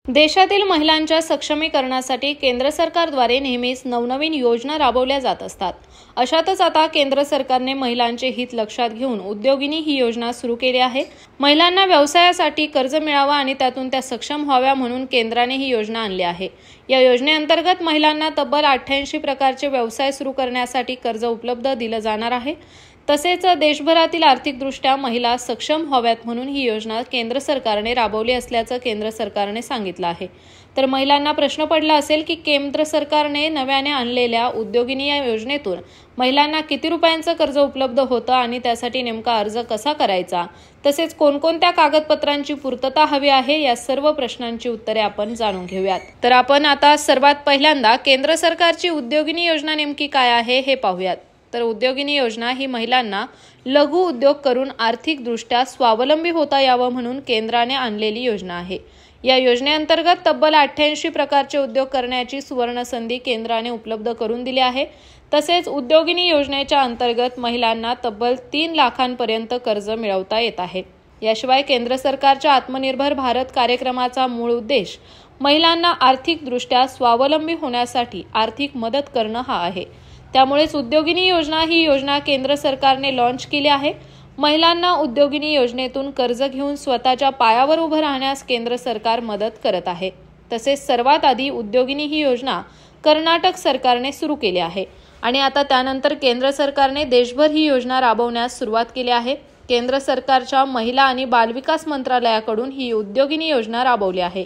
देशातील महिलांच्या सक्षमीकरणासाठी केंद्र सरकारद्वारे नेहमीच नवनवीन योजना राबवल्या जात असतात। अशातच आता केंद्र सरकारने महिलांचे हित लक्षात घेऊन उद्योगिनी ही योजना सुरू केली आहे। महिलांना व्यवसायासाठी कर्ज मिळावा आणि त्यातून त्या सक्षम व्हाव्या म्हणून केंद्राने ही योजना आणली आहे। या योजनेअंतर्गत महिलांना तब्बल 88 प्रकारचे व्यवसाय सुरू करण्यासाठी कर्ज उपलब्ध दिले जाणार आहे। तसेच देशभरातील आर्थिकदृष्ट्या महिला सक्षम व्हाव्यात म्हणून ही योजना केंद्र सरकारने राबवली असल्याचं केंद्र सरकारने सांगितलं आहे। तर महिलांना प्रश्न पडला असेल की केंद्र सरकारने नव्याने आणलेल्या उद्योगिनी या योजनेतून महिलांना किती रुपयांचं कर्ज उपलब्ध होतं आणि त्यासाठी नेमका अर्ज कसा करायचा, तसेच कोणकोणत्या कागदपत्रांची पूर्तता हवी आहे, या सर्व प्रश्नांची उत्तरे आपण जाणून घेऊयात। तर आपण आता सर्वात पहिल्यांदा केंद्र सरकारची उद्योगिनी योजना नेमकी काय आहे हे पाहूयात। तर उद्योगिनी योजना ही महिलांना लघु उद्योग करून आर्थिकदृष्ट्या स्वावलंबी होता यावं म्हणून केंद्राने आणलेली योजना आहे। या योजनेअंतर्गत तब्बल 88 प्रकारचे उद्योग करण्याची सुवर्ण संधी केंद्राने उपलब्ध करून दिली आहे। तसेच उद्योगिनी योजनेच्या अंतर्गत महिलांना तब्बल 3 लाखांपर्यंत कर्ज मिळवता येत आहे। याशिवाय केंद्र सरकारच्या आत्मनिर्भर भारत कार्यक्रमाचा मूळ उद्देश महिलांना आर्थिकदृष्ट्या स्वावलंबी होण्यासाठी आर्थिक मदत करणं हा आहे। त्यामुळेच उद्योगिनी योजना ही योजना केंद्र सरकारने लॉन्च केली आहे। महिलांना उद्योगिनी योजनेतून कर्ज घेऊन स्वतःच्या पायावर उभं राहण्यास केंद्र सरकार मदत करत आहे। तसेच सर्वात आधी उद्योगिनी ही योजना कर्नाटक सरकारने सुरू केली आहे आणि आता त्यानंतर केंद्र सरकारने देशभर ही योजना राबवण्यास सुरुवात केली आहे। केंद्र सरकारच्या महिला आणि बालविकास मंत्रालयाकडून ही उद्योगिनी योजना राबवली आहे।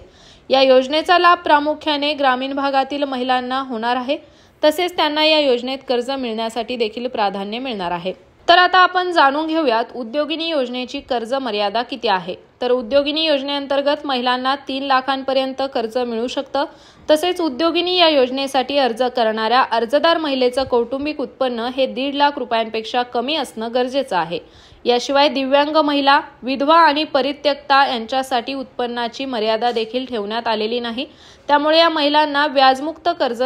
या योजनेचा लाभ प्रामुख्याने ग्रामीण भागातील महिलांना होणार आहे। तसेच त्यांना या योजनेत कर्ज मिळण्यासाठी देखील प्राधान्य मिळणार आहे। तर आता आपण जाणून घेऊयात उद्योगिनी योजनेची कर्ज मर्यादा किती आहे। तर उद्योगिनी योजनेअंतर्गत महिलांना 3 लाखांपर्यंत कर्ज मिळू शकतं। तसेच उद्योगिनी या योजनेसाठी अर्ज करणाऱ्या अर्जदार महिलेचं कौटुंबिक उत्पन्न हे 1.5 लाख रुपयांपेक्षा कमी असणं गरजेचं आहे। याशिवाय दिव्यांग महिला, विधवा आणि परित्यक्ता यांच्यासाठी उत्पन्नाची मर्यादा देखील ठेवण्यात आलेली नाही। त्यामुळे या महिलांना व्याजमुक्त कर्ज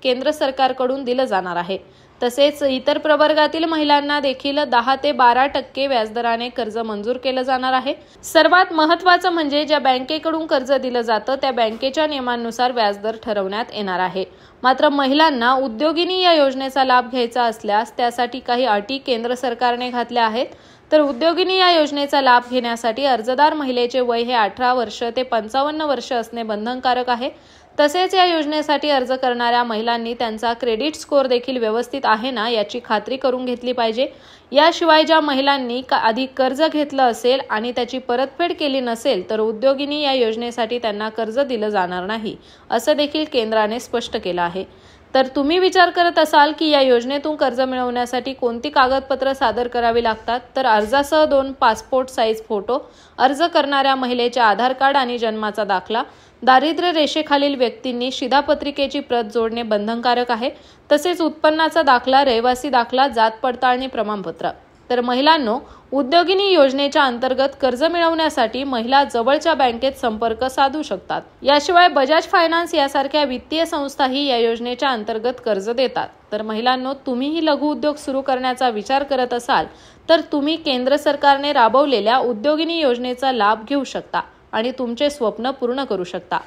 केंद्र सरकारकडून दिलं जाणार आहे। तसेच इतर प्रवर्गातील महिलांना देखील 10 ते 12% व्याजदराने कर्ज मंजूर केलं जाणार आहे। सर्वात महत्त्वाचं म्हणजे ज्या बँकेकडून कर्ज दिलं जातं त्या बँकेच्या नियमांनुसार व्याजदर ठरवण्यात येणार आहे। मात्र महिलांना उद्योगिनी या योजनेचा लाभ घ्यायचा असल्यास त्यासाठी काही अटी केंद्र सरकारने घातल्या आहेत। तर उद्योगिनी या योजनेचा लाभ घेण्यासाठी अर्जदार महिलेचे वय हे 18 वर्ष ते 55 वर्ष असणे बंधनकारक आहे। तसेच या योजनेसाठी अर्ज करणाऱ्या महिलांनी त्यांचा क्रेडिट स्कोअर देखील व्यवस्थित आहे ना याची खात्री करून घेतली पाहिजे। याशिवाय ज्या महिलांनी आधी कर्ज घेतलं असेल आणि त्याची परतफेड केली नसेल तर उद्योगिनी या योजनेसाठी त्यांना कर्ज दिलं जाणार नाही, असं देखील केंद्राने स्पष्ट केलं आहे। तर तुम्ही विचार करत असाल की या योजनेतून कर्ज मिळवण्यासाठी कोणती कागदपत्र सादर करावी लागतात, तर अर्जासह 2 पासपोर्ट साईज फोटो, अर्ज करणाऱ्या महिलेचे आधार कार्ड आणि जन्माचा दाखला, दारिद्र्य रेषेखालील व्यक्तींनी शिधापत्रिकेची प्रत जोडणे बंधनकारक आहे। तसेच उत्पन्नाचा दाखला, रहिवासी दाखला, जात पडताळणी प्रमाणपत्र। तर महिलांनो, उद्योगिनी योजनेच्या अंतर्गत कर्ज मिळवण्यासाठी महिला जवळच्या बँकेत संपर्क साधू शकतात। याशिवाय बजाज फायनान्स यासारख्या वित्तीय संस्थाही या योजनेच्या अंतर्गत कर्ज देतात। तर महिलांनो, तुम्हीही लघु उद्योग सुरू करण्याचा विचार करत असाल तर तुम्ही केंद्र सरकारने राबवलेल्या उद्योगिनी योजनेचा लाभ घेऊ शकता आणि तुमचे स्वप्न पूर्ण करू शकता।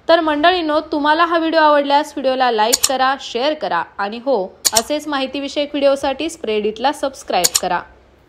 तर मंडळींनो, तुम्हाला हा व्हिडिओ आवडल्यास व्हिडिओला लाईक करा, शेअर करा आणि हो, असेच माहितीविषयक व्हिडिओसाठी स्प्रेड इटला सबस्क्राईब करा।